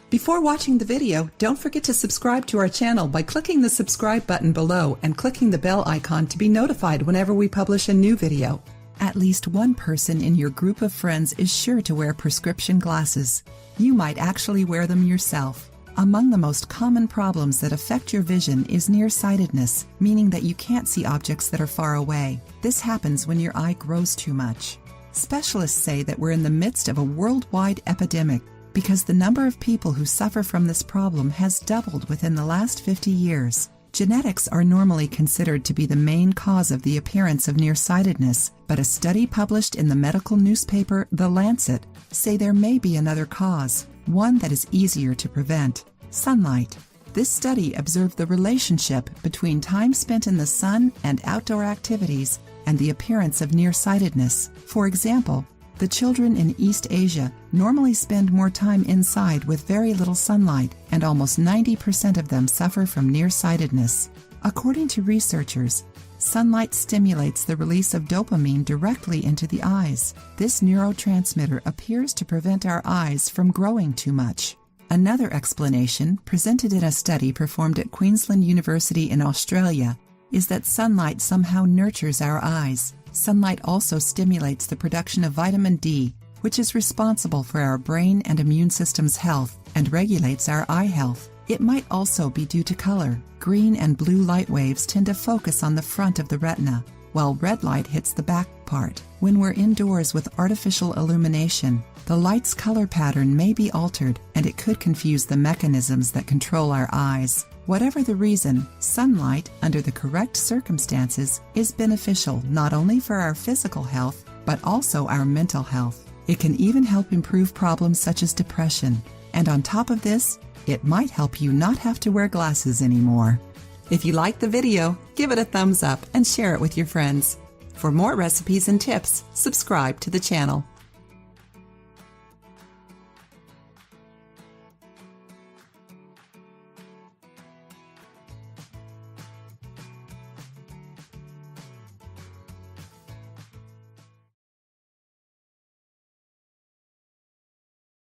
Before watching the video, don't forget to subscribe to our channel by clicking the subscribe button below and clicking the bell icon to be notified whenever we publish a new video. At least one person in your group of friends is sure to wear prescription glasses. You might actually wear them yourself. Among the most common problems that affect your vision is nearsightedness, meaning that you can't see objects that are far away. This happens when your eye grows too much. Specialists say that we're in the midst of a worldwide epidemic because the number of people who suffer from this problem has doubled within the last 50 years. Genetics are normally considered to be the main cause of the appearance of nearsightedness, but a study published in the medical newspaper The Lancet say there may be another cause, one that is easier to prevent: sunlight. This study observed the relationship between time spent in the sun and outdoor activities and the appearance of nearsightedness. For example, the children in East Asia normally spend more time inside with very little sunlight, and almost 90% of them suffer from nearsightedness. According to researchers, sunlight stimulates the release of dopamine directly into the eyes. This neurotransmitter appears to prevent our eyes from growing too much. Another explanation, presented in a study performed at Queensland University in Australia, is that sunlight somehow nurtures our eyes. Sunlight also stimulates the production of vitamin D, which is responsible for our brain and immune system's health and regulates our eye health. It might also be due to color. Green and blue light waves tend to focus on the front of the retina, while red light hits the back part. When we're indoors with artificial illumination, the light's color pattern may be altered, and it could confuse the mechanisms that control our eyes. Whatever the reason, sunlight, under the correct circumstances, is beneficial not only for our physical health, but also our mental health. It can even help improve problems such as depression. And on top of this, it might help you not have to wear glasses anymore. If you liked the video, give it a thumbs up and share it with your friends. For more recipes and tips, subscribe to the channel.